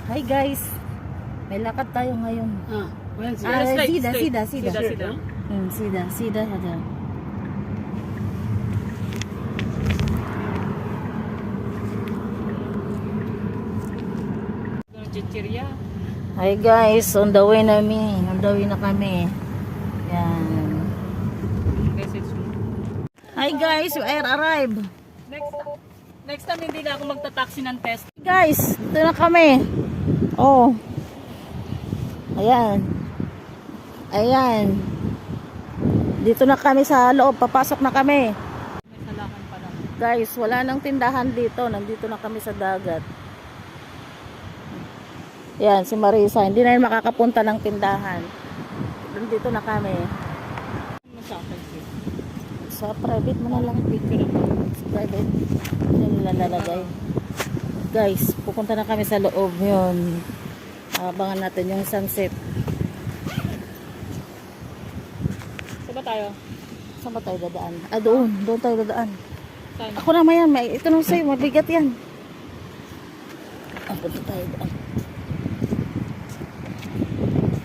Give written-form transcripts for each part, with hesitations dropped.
Hi guys, may lakad tayo ngayon. Well, Sida. Sida. Sida ada. Chichirya. Hi guys, on the way na kami. Yan. Hi guys, we are arrived. Next time hindi na ako magta-taxi ng test. Guys, dito na kami. Oh. Ayan. Dito na kami sa loob, papasok na kami. May salakan pa lang. Guys, wala nang tindahan dito. Nandito na kami sa dagat. Yan, si Marisa. Hindi na yun makakapunta ng tindahan. Nandito na kami. Sa private mo na lang. Sa private. Yan nila lalagay. Guys, pupunta na kami sa loob yun. Abangan natin yung sunset. Saan ba tayo? Saan ba tayo dadaan? Doon tayo dadaan. Saan? Ako naman yan, ito nung sa'yo, mabigat yan. Punta tayo daan.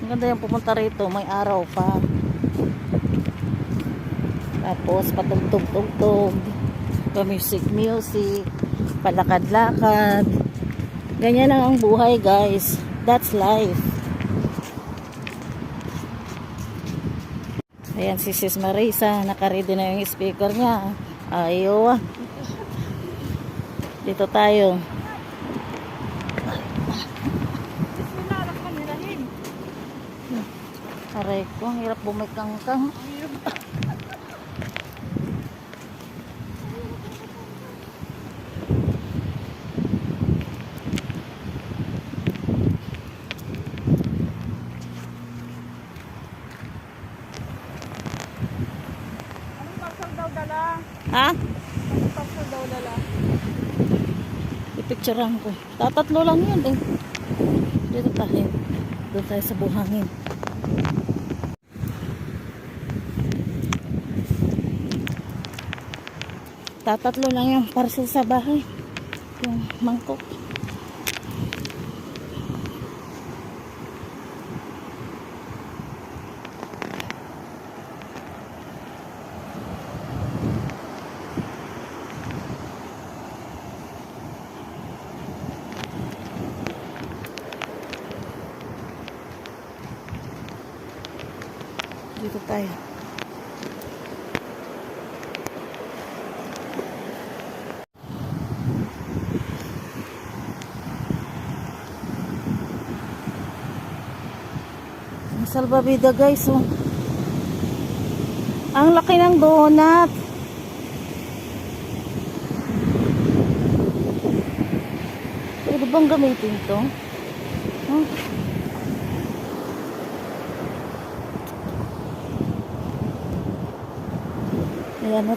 Maganda yung pumunta rito, may araw pa. Tapos patugtog-tugtog, music, palakad-lakad. Ganyan lang ang buhay guys. That's life. Ayan si Sis Marisa, nakaready na yung speaker niya. Ayaw. Dito tayo. Aray ko, ang hirap bumikangkang. Ha? Tapos daw dala. Ipicturean ko. Tatatlo lang yun eh. Dito tayo. Doon tayo sa buhangin. Tatatlo lang yung parcel sa bahay. Yung mangkok. Dito tayo. Ang salbabida guys, oh. Ang laki ng donut. Pwede bang gamitin to? Huh? Ayan na.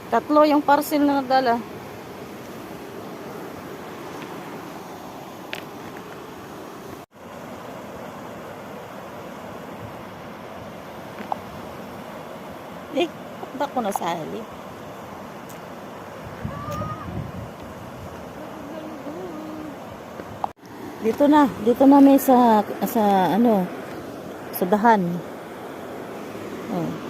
Tatlo yung parcel na nadala. Ba't ko nasali? Dito na may sa ano, sa dahan. Oh.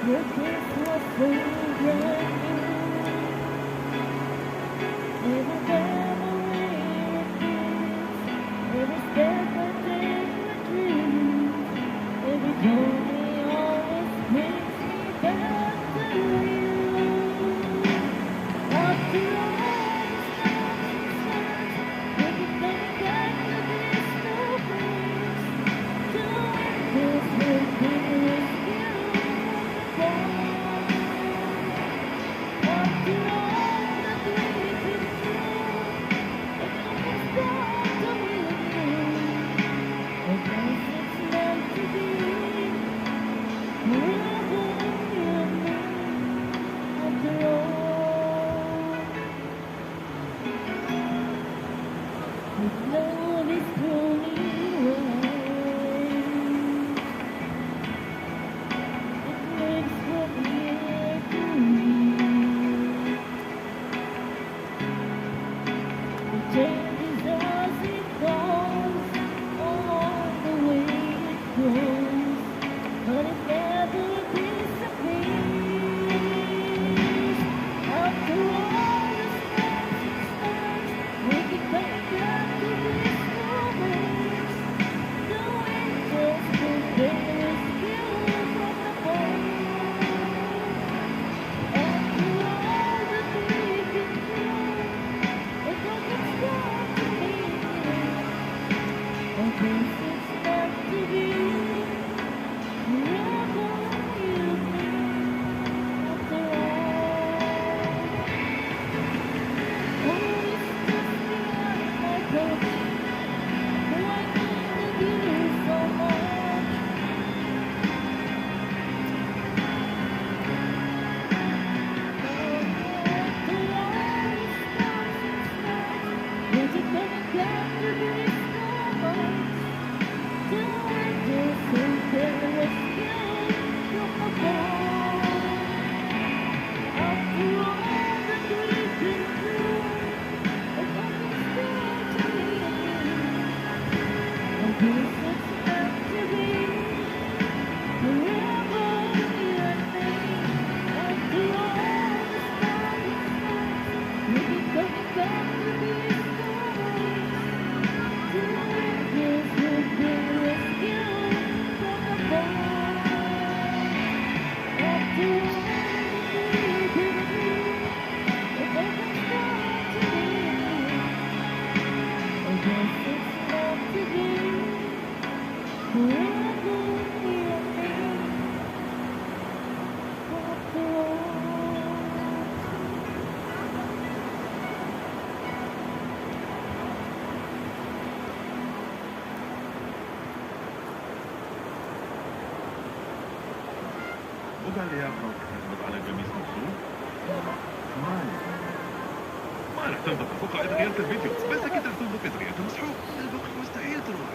Your kiss was so brand new. Every memory repeats, every step I take my dreams, every journey always brings me back to you. After all the storms and storms, we'll be coming back to this new place. To this will be rescued from the fall. After all that we've been through, it almost brought to me again. I guess it's meant to be. Forever you and me. After all, with love is pulling away, it makes what we're doing. It changes as it goes, along the way it grows, but it never disappears. After all the storms and storms, we'll be coming back to this moment. The angels will bring rescue from the fall. After all that we've been through, it doesn't stop to be. I guess it's meant to be. Forever you and me. After all, oh, it's just me and my coach. Oh, I needed you so much. After all the storms and storms, we're just coming back to this moment. The angels who can rescue from the fall. After all that we've been through, it doesn't stop to be again. I guess it's meant to be. Forever you and me. After all the storms and storms, we'll be coming back to this moment. The angels will bring rescue from the fall. After all that we've been through, it doesn't stop to be again. I guess it's meant to be. Forever you and me. After all. وقال لي يا اخو تحب على قميص مقصود؟ ما رح تنبط اتوقع اذا غيرت الفيديو بس اكيد رح تنبط اذا غيرت المسحوق الباقي مستحيل تروح.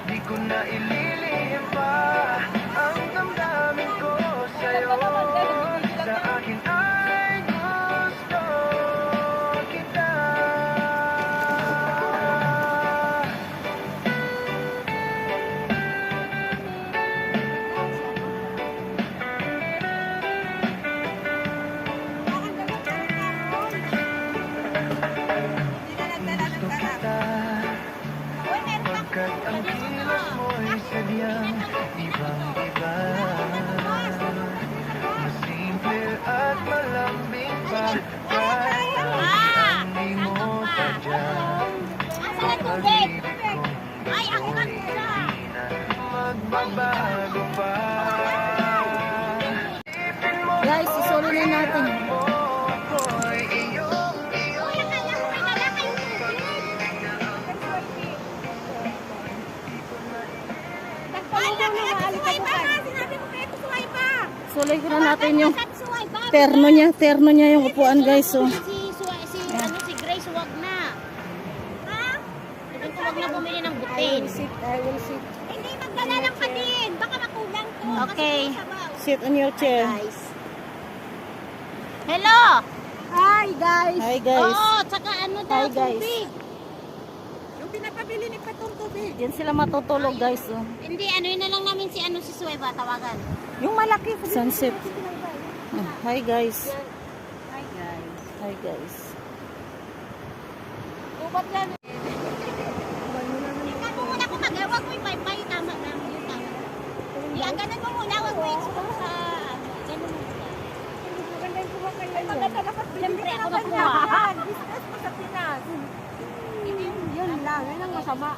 Di ko na ililihim pa ang damdamin ko sa'yo. Sa akin ay gusto kita. Gusto kita pagkat ang kilos mo'y sadyang ibang-iba. Masimple at malambing pa kahit ang di mo sadya. Ang pag-ibig kong ito'y di na magbabago pa. Isipin mo Guys, isulo na natin. mo ako'y iyong Sulay ko na natin yung terno niya yung upuan guys. So. Si Grace, wag na. Ha? Wag na bumili ng butin. I will sit. Hindi, magdala lang pa din. Baka makulang to. Okay. Sit on your chair. Guys. Hello! Hi guys. Hi guys. Oo, tsaka ano daw, Hi, guys. tubig. Yung pinapabili ni Patong tubig. Diyan sila matutulog guys. Oh. Hindi, ano yun na lang namin si Suweba, tawagan. Yung malaki. Sunset. Oh, hi guys. Hi guys. Hi guys. Ubat yan. Tingnan mo muna kung magawag mo yung paypay, tama na. Yung tama. Iaganan mo muna, wag mo expose sa ano. Ganun mo muna. Siyempre ako nakuha. Business mo sa Pinas. Yun lang, yun ang masama.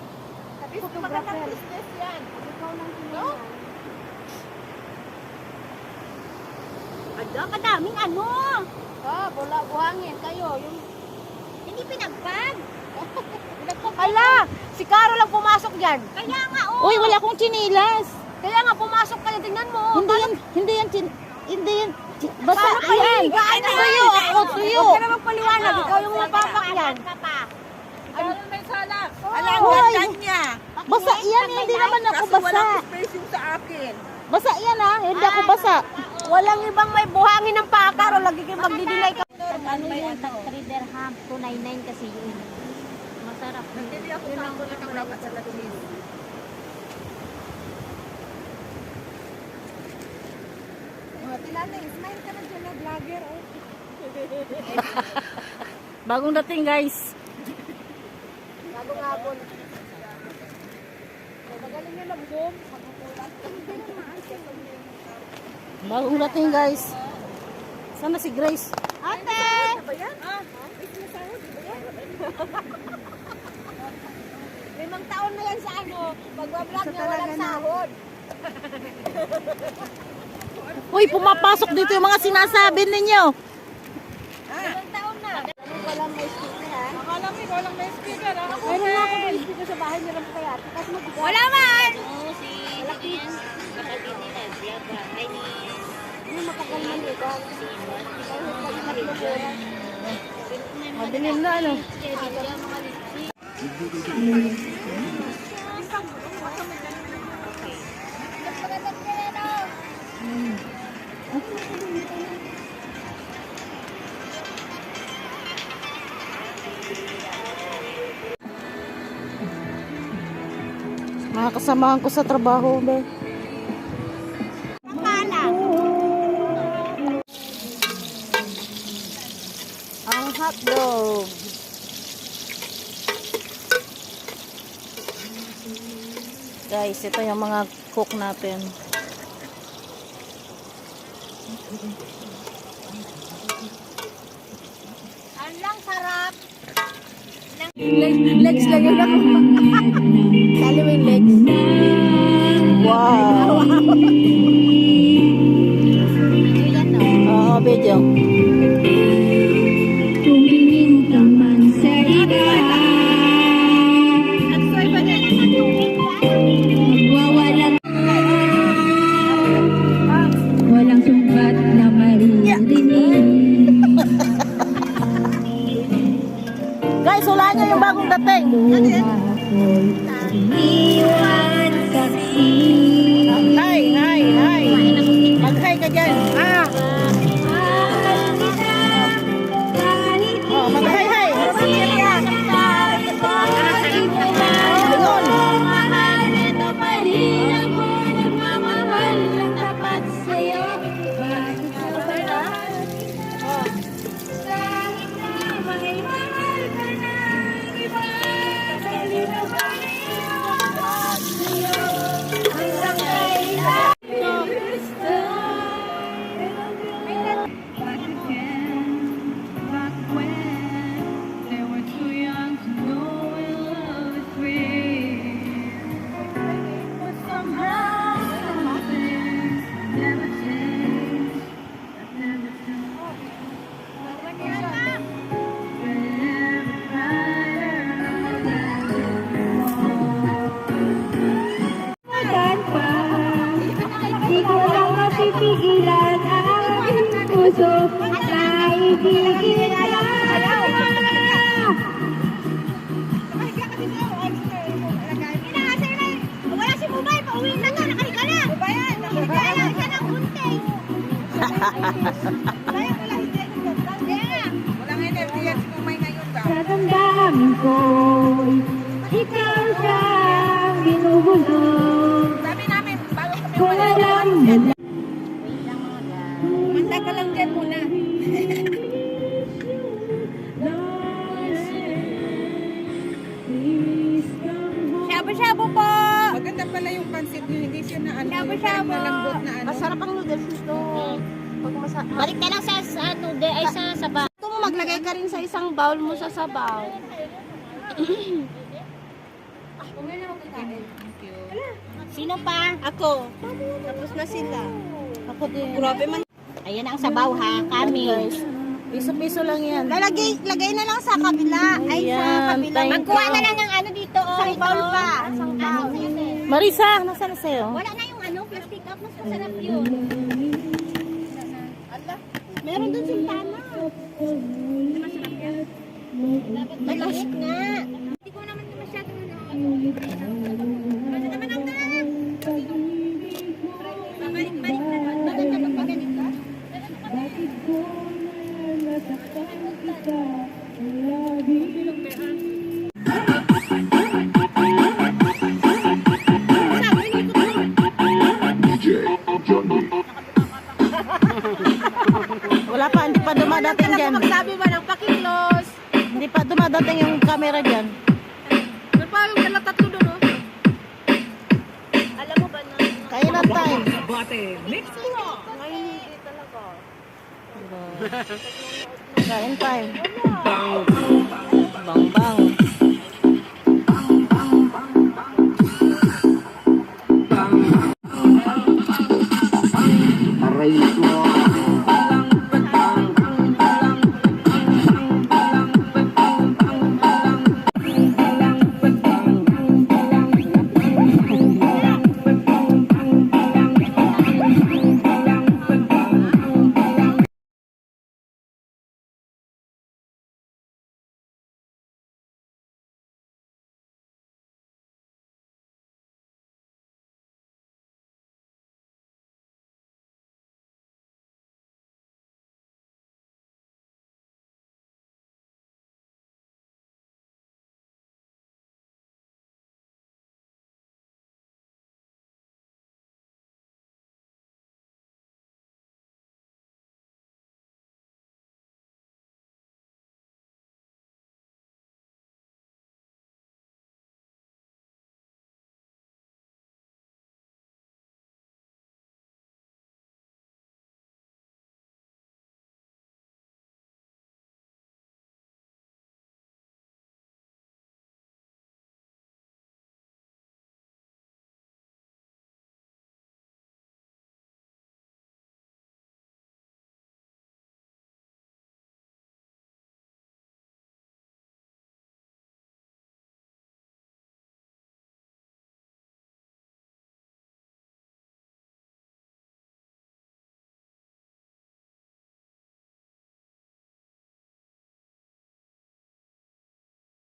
Magandang business yan. No? Kadaming ano. Wala buhangin kayo. Yung... Hindi pinagpag. Hala, si Caro lang pumasok diyan. Kaya nga, oh. Uy, wala akong chinilas. Kaya nga pumasok kayo, tingnan mo. Hindi yan, basta yan. Tuyo, ako, tuyo. Huwag ka na magpaliwanag, ikaw yung mapapak yan. Ka pa. Ano may sala? Alam, ganda niya. Basa yan, hindi naman ako basa. Space yung sa akin. Basa yan ha, hindi ako basa. Walang ibang may buhangin ng pakar o lagi kayo magdidilay ka. Ano yan? 3 dirham, 299 kasi yun. Masarap. Hindi ako sambo na kang dapat sa latis. Smile ka na dyan na vlogger. Bagong dating guys. Bagong hapon. Magaling nyo mag-zoom. Bagong dating guys. Sana si Grace. Ate! Ba yan? Ah, may sinasahod, di ba yan? 5 taon na yan sa ano. Magbablog niya, walang sahod. Uy, pumapasok dito yung mga sinasabi ninyo. 5 taon na. Walang may speaker ha. Akala mo, ikaw lang may speaker. Ako, Meron nga ako may speaker sa bahay nilang kaya. Tapos mag- Wala man! Oo, si Lian. Kapatid nila, vlog ba? Ay, ni matagal man ito. Madilim na ano. Mga kasamahan ko sa trabaho, be. Ang hotdog. Guys, ito yung mga cook natin. Ang lang sarap. Legs lang yun ako. Sali mo yung legs. Wow. Yan o. Oo, video. Tumingin ka man sa iba, At soy ba niya naman tubig ba? magwawalang walang sumbat na maririnig. Guys, hulaan nyo yung bagong dating. Iwan saksi. Hi, hi, hi. Mag-hi ka dyan. Mahal kita kahit Oh, mag-hi, hi. Ayun. Mahal ito pa rin ako nagmamahal ng tapat sa'yo. Bakit ka ba kahit na may mahal ka ng iba, kanino pa rin ako tapat sa'yo. Hanggang kailan gusto. Back again, back when they were too young to know love is real. But somehow some things never change, never change. Whenever Madan pa, di ko lang mapipigilan ang aking puso na ibigin ka. Wala si Mubay, pauwi na to, nakahiga na. Bayan, nakahiga na siya ng bunting. Bayan, wala hindi. Walang energy yan si Mubay ngayon ba? Sa damdamin ko'y ikaw siyang binuhulog. Sabi namin, bago kami Kung alam mo na Manda ka lang dyan muna. Shabu-shabu po! Maganda pala yung pancit nyo, hindi siya na ano, Shabu-shabu. malambot na ano. Masarap ang noodles nito. Pag Balik ka lang sa noodle, ay sa sabaw. Gusto mo maglagay ka rin sa isang bowl mo sa sabaw. Sino pa? Ako. Tapos na sila. Ako din. Grabe man. Ayan ang sabaw ha, kami. Guys, piso-piso lang yan. Lagay na lang sa kabila. Ay, sa Ayan, kabila. thank Magkuha you. na lang ng ano dito. Oh, Isang bowl ito. pa. Isang bowl. Marisa, nasaan na sa'yo? Wala na yung ano, plastic cup. Mas masarap yun. Meron doon sintana. Masarap yan. Maliit nga. Hindi ko naman masyado ano. Ano naman ang tanan? Balik-balik na naman. Maganda magpagalit ka? Wala pa, hindi pa dumadating dyan. Magsabi ba ng pakiclose? Hindi pa dumadating yung camera dyan. Ano pa yung dala tatlo doon, oh? Alam mo ba na? Kailan time? Kain time. Bang bang.